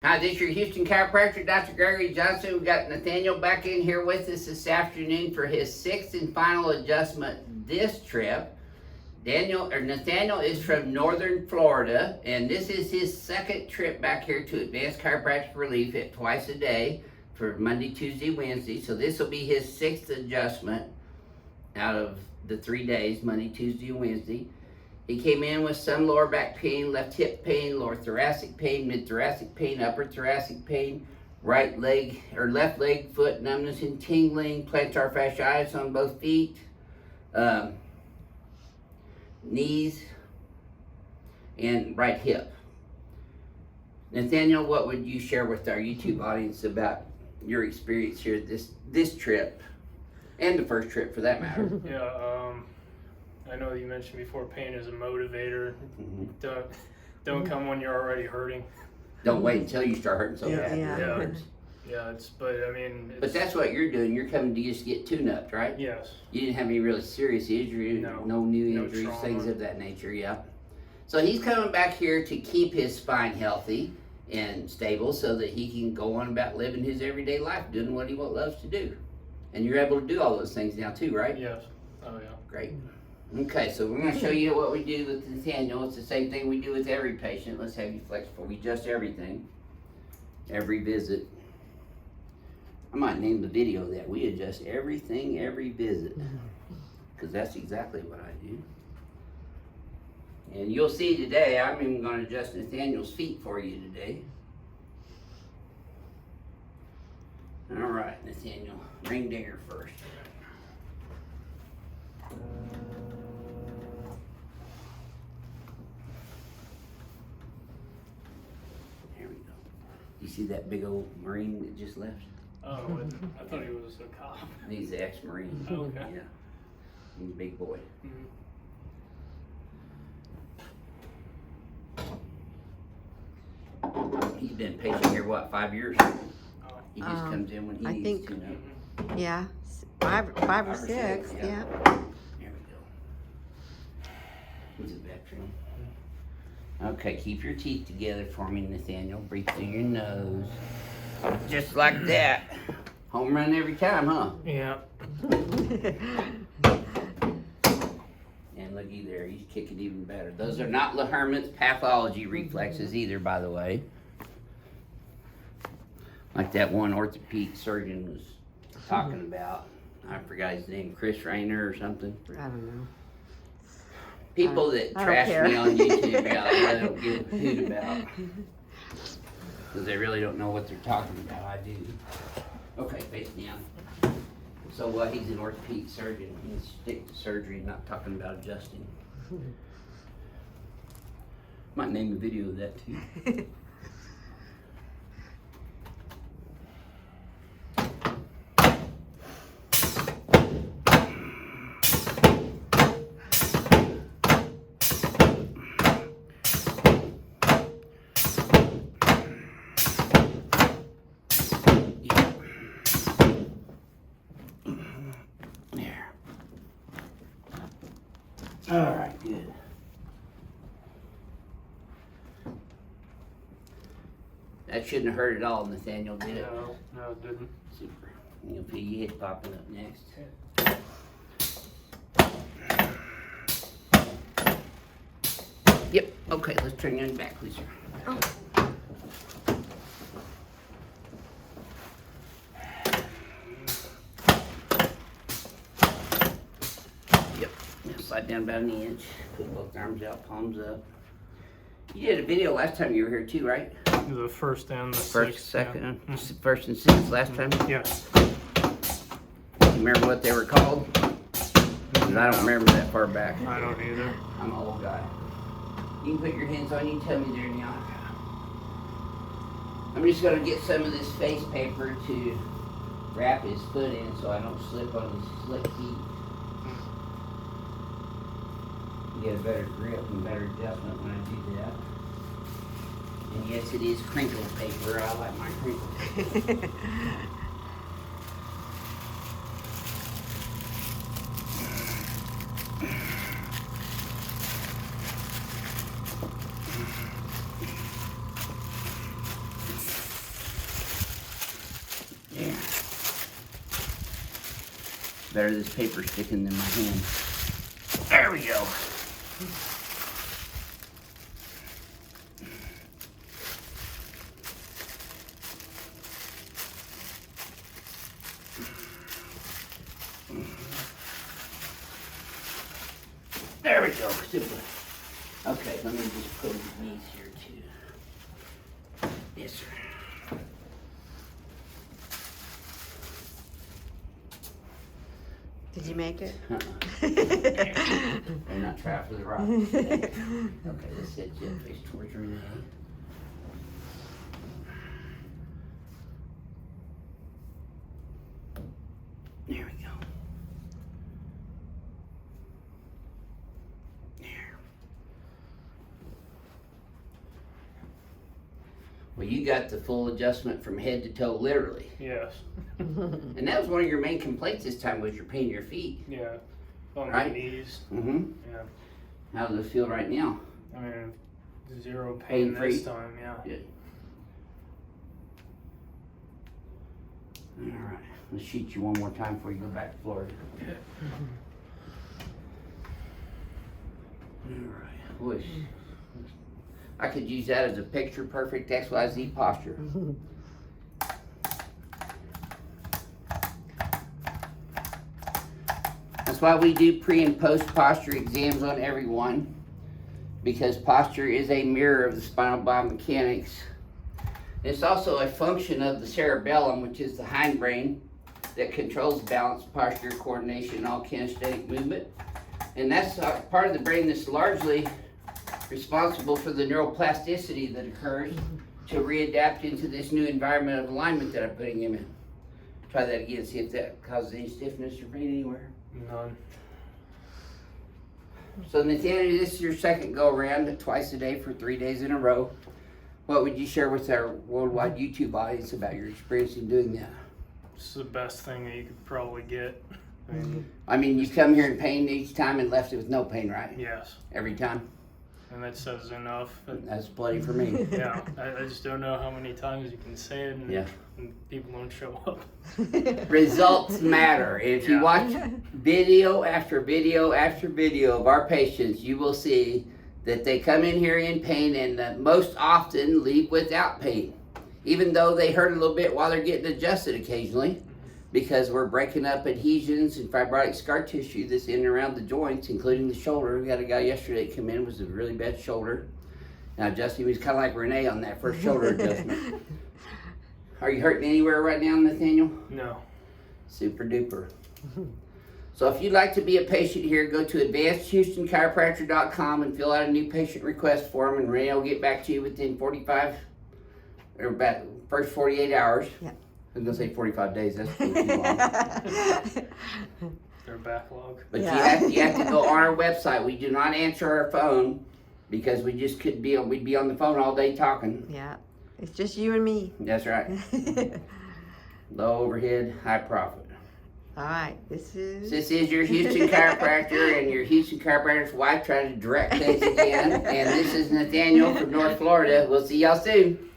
Hi, this is your Houston chiropractor, Dr. Gregory Johnson. We've got Nathaniel back in here with us this afternoon for his sixth and final adjustment this trip. Nathaniel is from northern Florida, and this is his second trip back here to Advanced Chiropractic Relief at twice a day for Monday, Tuesday, Wednesday. So this will be his sixth adjustment out of the 3 days, Monday, Tuesday, and Wednesday. He came in with some lower back pain, left hip pain, lower thoracic pain, mid-thoracic pain, upper thoracic pain, right leg or left leg, foot numbness and tingling, plantar fasciitis on both feet, knees, and right hip. Nathaniel, what would you share with our YouTube audience about your experience here this trip, and the first trip for that matter? Yeah, I know you mentioned before pain is a motivator. Mm-hmm. Don't come when you're already hurting. Don't wait until you start hurting so bad. But I mean. But that's what you're doing. You're coming to just get tune-upped, right? Yes. You didn't have any really serious injury, no new injuries, trauma. things of that nature, yeah. So he's coming back here to keep his spine healthy and stable so that he can go on about living his everyday life, doing what he loves to do. And you're able to do all those things now too, right? Yes. Oh yeah. Great. Okay, so we're going to show you what we do with Nathaniel. It's the same thing we do with every patient. Let's have you flexible. We adjust everything, every visit. I might name the video that. We adjust everything, every visit. Because that's exactly what I do. And you'll see today, I'm even going to adjust Nathaniel's feet for you today. All right, Nathaniel, ring digger first. There we go. You see that big old Marine that just left? Oh, I thought he was a cop. He's an ex-Marine. Oh, okay. Yeah. He's a big boy. He's been a patient here, what, 5 years? He just comes in when he needs to, you know. Yeah, five or six, yeah. There we go. He's a veteran. Okay, keep your teeth together for me, Nathaniel. Breathe through your nose. Just like that. Home run every time, huh? Yeah. And looky there, he's kicking even better. Those are not Laherman's pathology reflexes either, by the way. Like that one orthopedic surgeon was talking about. I forgot his name, Chris Rayner or something. I don't know. People that I don't trash care. me on YouTube, I don't give a hoot about. Because they really don't know what they're talking about. I do. Okay, face down. So he's an orthopedic surgeon. He's stick to surgery, not talking about adjusting. Might name a video of that too. All right, good. That shouldn't have hurt at all, Nathaniel, did it? No, it didn't. Super. You'll feel your head popping up next. Yep, okay, let's turn you on back, please, sir. Oh. Yep, now slide down about an inch. Put both arms out, palms up. You did a video last time you were here too, right? The first and the First, sixth. second, Yeah. first and sixth last time? Yes. You remember what they were called? 'Cause I don't remember that far back. I don't either. I'm an old guy. You can put your hands on, you can tell me there now. I'm just gonna get some of this face paper to wrap his foot in so I don't slip on his slick feet. You get a better grip and better adjustment when I do that. And yes, it is crinkle paper. I like my crinkle paper. Better this paper sticking than my hand. There we go. There we go. Super. Okay, let me just put these here too. Yes, sir. Did you make it? They're not trapped with a rock. Okay, let's hit you face towards Renee. There we go. There. Well, you got the full adjustment from head to toe, literally. Yes. And that was one of your main complaints this time, was your pain in your feet. Yeah. On Right. my knees. Mm-hmm. Yeah. How does it feel right now? I mean, zero pain Pain-free? this time, yeah. Good. All right, let's shoot you one more time before you go back to Florida. All right, wish I could use that as a picture perfect XYZ posture. That's why we do pre and post posture exams on everyone, because posture is a mirror of the spinal biomechanics. It's also a function of the cerebellum, which is the hindbrain that controls balance, posture, coordination, and all kinesthetic movement. And that's part of the brain that's largely responsible for the neuroplasticity that occurs to readapt into this new environment of alignment that I'm putting him in. Try that again, see if that causes any stiffness or pain anywhere. None. So Nathaniel, this is your second go around, twice a day for 3 days in a row. What would you share with our worldwide YouTube audience about your experience in doing that? It's the best thing that you could probably get. I mean, you come here in pain each time and left it with no pain, right? Yes. Every time? And that says enough. That's plenty for me. Yeah. I just don't know how many times you can say it and, Yeah. and people don't show up. Results matter. If you Yeah. watch video after video after video of our patients, you will see that they come in here in pain and most often leave without pain, even though they hurt a little bit while they're getting adjusted occasionally, because we're breaking up adhesions and fibrotic scar tissue that's in and around the joints, including the shoulder. We had a guy yesterday that came in with a really bad shoulder. Now adjusting, he was kind of like Renee on that first shoulder adjustment. Are you hurting anywhere right now, Nathaniel? No. Super duper. So if you'd like to be a patient here, go to advancedhoustonchiropractor.com and fill out a new patient request form, and Renee will get back to you within 45 or about first 48 hours. Yeah. I was gonna say 45 days. That's too long. Their backlog. But Yeah. you have to go on our website. We do not answer our phone because we just could be we'd be on the phone all day talking. Yeah, it's just you and me. That's right. Low overhead, high profit. All right, this is Your Houston chiropractor and your Houston chiropractor's wife trying to direct things again. And this is Nathaniel from North Florida. We'll see y'all soon.